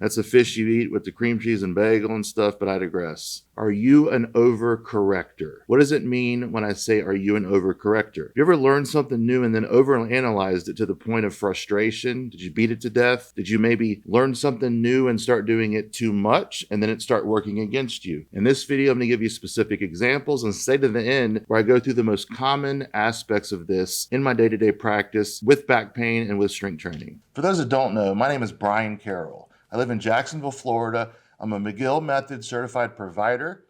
That's the fish you eat with the cream cheese and bagel and stuff, but I digress. Are you an overcorrector? What does it mean when I say, are you an overcorrector? Have you ever learned something new and then overanalyzed it to the point of frustration? Did you beat it to death? Did you maybe learn something new and start doing it too much and then it start working against you? In this video, I'm going to give you specific examples and stay to the end where I go through the most common aspects of this in my day-to-day practice with back pain and with strength training. For those that don't know, my name is Brian Carroll. I live in Jacksonville, Florida. I'm a McGill Method certified provider,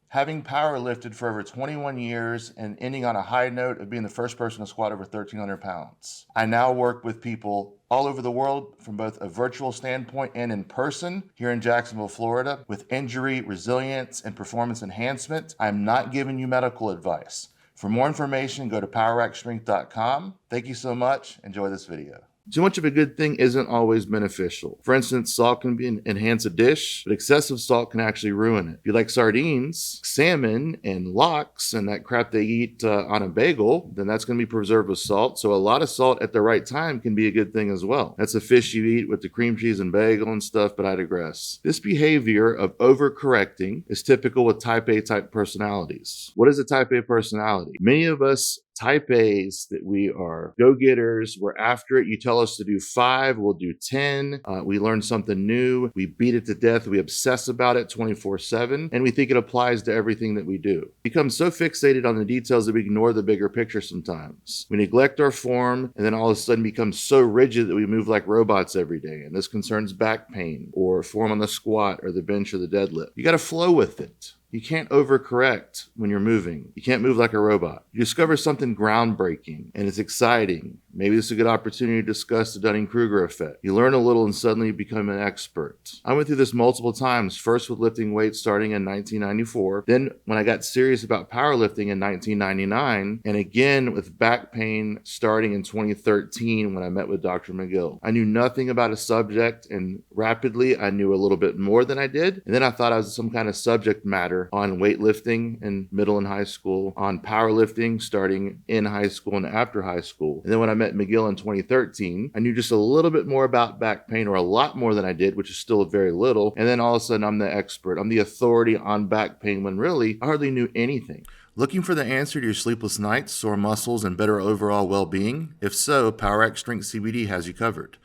having power lifted for over 21 years and ending on a high note of being the first person to squat over 1,300 pounds. I now work with people all over the world from both a virtual standpoint and in person here in Jacksonville, Florida, with injury, resilience, and performance enhancement. I'm not giving you medical advice. For more information, go to poweractstrength.com. Thank you so much. Enjoy this video. Too much of a good thing isn't always beneficial. For instance, salt can enhance a dish, but excessive salt can actually ruin it. If you like sardines, salmon, and lox, and that crap they eat on a bagel, then that's going to be preserved with salt. So a lot of salt at the right time can be a good thing as well. That's the fish you eat with the cream cheese and bagel and stuff, but I digress. This behavior of overcorrecting is typical with type A type personalities. What is a type A personality? Many of us type A's that we are go-getters, we're after it. You tell us to do 5, we'll do 10. We learn something new, we beat it to death, we obsess about it 24/7, and we think it applies to everything that we do. We become so fixated on the details that we ignore the bigger picture sometimes. We neglect our form, and then all of a sudden become so rigid that we move like robots every day, and this concerns back pain, or form on the squat, or the bench, or the deadlift. You gotta flow with it. You can't overcorrect when you're moving. You can't move like a robot. You discover something groundbreaking and it's exciting. Maybe this is a good opportunity to discuss the Dunning-Kruger effect. You learn a little and suddenly you become an expert. I went through this multiple times, first with lifting weights starting in 1994, then when I got serious about powerlifting in 1999, and again with back pain starting in 2013 when I met with Dr. McGill. I knew nothing about a subject and rapidly I knew a little bit more than I did, and then I thought I was some kind of subject matter on weightlifting in middle and high school, on powerlifting starting in high school and after high school. And then when I met McGill in 2013, I knew just a little bit more about back pain, or a lot more than I did, which is still very little. And then all of a sudden I'm the expert. I'm the authority on back pain when really I hardly knew anything. Looking for the answer to your sleepless nights, sore muscles, and better overall well-being? If so, PowerAct Strength CBD has you covered.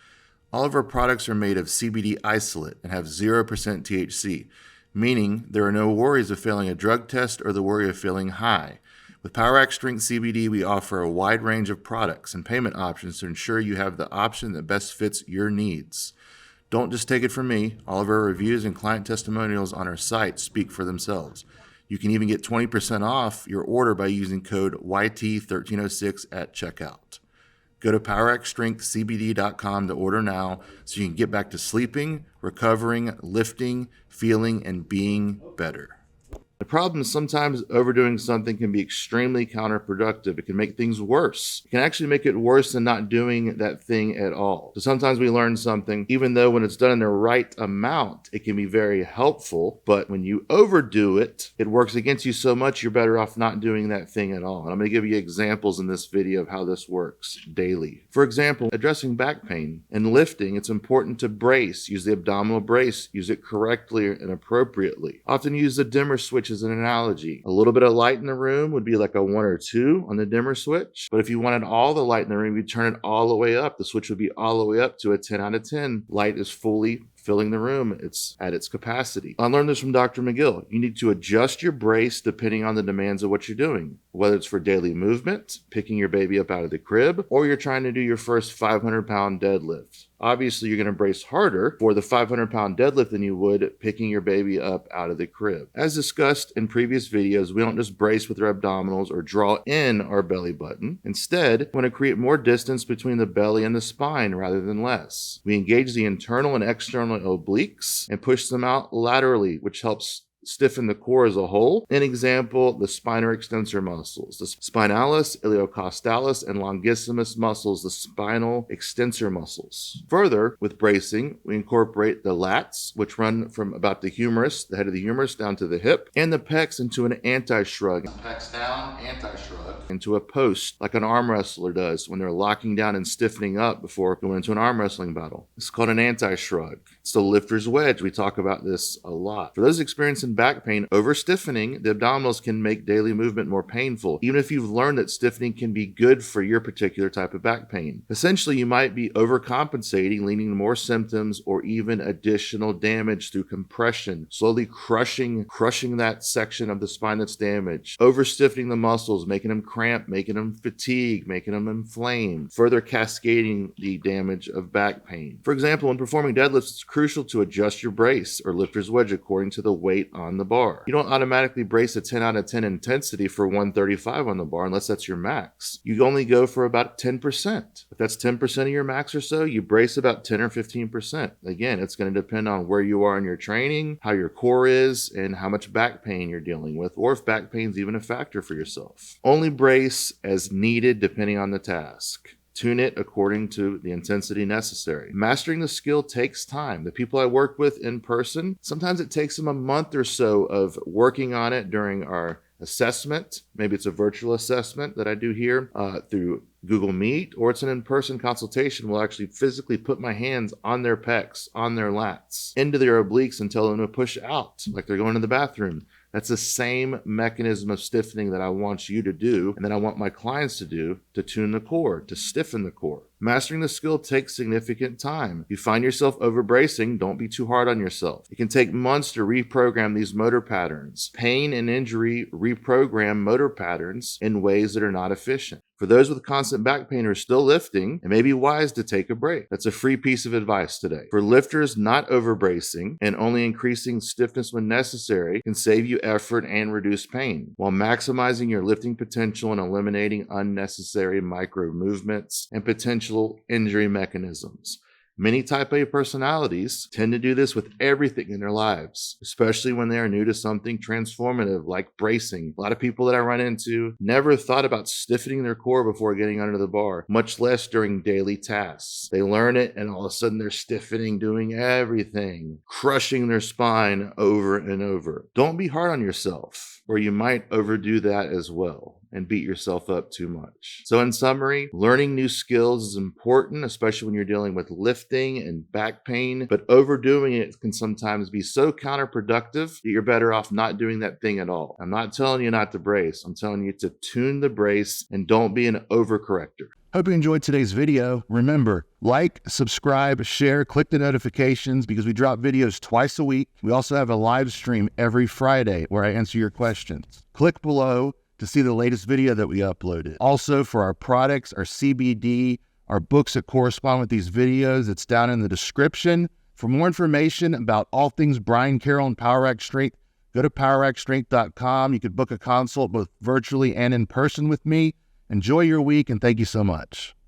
All of our products are made of CBD isolate and have 0% THC. Meaning there are no worries of failing a drug test or the worry of feeling high. With PowerAct Strength CBD, we offer a wide range of products and payment options to ensure you have the option that best fits your needs. Don't just take it from me. All of our reviews and client testimonials on our site speak for themselves. You can even get 20% off your order by using code YT1306 at checkout. Go to poweractstrengthcbd.com to order now so you can get back to sleeping, recovering, lifting, feeling, and being better. The problem is sometimes overdoing something can be extremely counterproductive. It can make things worse. It can actually make it worse than not doing that thing at all. So sometimes we learn something, even though when it's done in the right amount, it can be very helpful. But when you overdo it, it works against you so much, you're better off not doing that thing at all. And I'm going to give you examples in this video of how this works daily. For example, addressing back pain and lifting, it's important to brace. Use the abdominal brace. Use it correctly and appropriately. Often use the dimmer switch as an analogy. A little bit of light in the room would be like a 1 or 2 on the dimmer switch. But if you wanted all the light in the room, you turn it all the way up. The switch would be all the way up to a 10 out of 10. Light is fully filling the room. It's at its capacity. I learned this from Dr. McGill. You need to adjust your brace depending on the demands of what you're doing. Whether it's for daily movement, picking your baby up out of the crib, or you're trying to do your first 500-pound deadlift. Obviously, you're going to brace harder for the 500-pound deadlift than you would picking your baby up out of the crib. As discussed in previous videos, we don't just brace with our abdominals or draw in our belly button. Instead, we want to create more distance between the belly and the spine rather than less. We engage the internal and external obliques and push them out laterally, which helps stiffen the core as a whole. An example, the spinal extensor muscles, the spinalis, iliocostalis, and longissimus muscles, the spinal extensor muscles. Further, with bracing, we incorporate the lats, which run from about the humerus, the head of the humerus, down to the hip, and the pecs into an anti-shrug. Pecs down, anti-shrug. Into a post, like an arm wrestler does when they're locking down and stiffening up before going into an arm wrestling battle. It's called an anti-shrug. It's the lifter's wedge. We talk about this a lot. For those experiencing back pain, over-stiffening the abdominals can make daily movement more painful, even if you've learned that stiffening can be good for your particular type of back pain. Essentially, you might be overcompensating, leading to more symptoms or even additional damage through compression, slowly crushing that section of the spine that's damaged, over-stiffening the muscles, making them cramp, making them fatigue, making them inflame, further cascading the damage of back pain. For example, when performing deadlifts, it's crucial to adjust your brace or lifter's wedge according to the weight on the bar. You don't automatically brace a 10 out of 10 intensity for 135 on the bar unless that's your max. You only go for about 10%. If that's 10% of your max or so, you brace about 10 or 15%. Again, it's going to depend on where you are in your training, how your core is, and how much back pain you're dealing with, or if back pain is even a factor for yourself. Only brace as needed depending on the task. Tune it according to the intensity necessary. Mastering the skill takes time. The people I work with in person, sometimes it takes them a month or so of working on it during our assessment. Maybe it's a virtual assessment that I do here through Google Meet, or it's an in-person consultation. We'll actually physically put my hands on their pecs, on their lats, into their obliques and tell them to push out like they're going to the bathroom. That's the same mechanism of stiffening that I want you to do and that I want my clients to do to tune the core, to stiffen the core. Mastering the skill takes significant time. If you find yourself overbracing, don't be too hard on yourself. It can take months to reprogram these motor patterns. Pain and injury reprogram motor patterns in ways that are not efficient. For those with constant back pain who are still lifting, it may be wise to take a break. That's a free piece of advice today. For lifters, not overbracing and only increasing stiffness when necessary can save you effort and reduce pain, while maximizing your lifting potential and eliminating unnecessary micro movements and potential injury mechanisms. Many type A personalities tend to do this with everything in their lives, especially when they are new to something transformative like bracing. A lot of people that I run into never thought about stiffening their core before getting under the bar, much less during daily tasks. They learn it and all of a sudden they're stiffening, doing everything, crushing their spine over and over. Don't be hard on yourself, or you might overdo that as well and beat yourself up too much. So in summary, learning new skills is important, especially when you're dealing with lifting and back pain, but overdoing it can sometimes be so counterproductive that you're better off not doing that thing at all. I'm not telling you not to brace. I'm telling you to tune the brace and don't be an overcorrector. Hope you enjoyed today's video. Remember, like, subscribe, share, click the notifications because we drop videos twice a week. We also have a live stream every Friday where I answer your questions. Click below to see the latest video that we uploaded. Also, for our products, our CBD, our books that correspond with these videos, it's down in the description. For more information about all things Brian Carroll and Power Rack Strength, go to powerrackstrength.com. You can book a consult both virtually and in person with me. Enjoy your week, and thank you so much.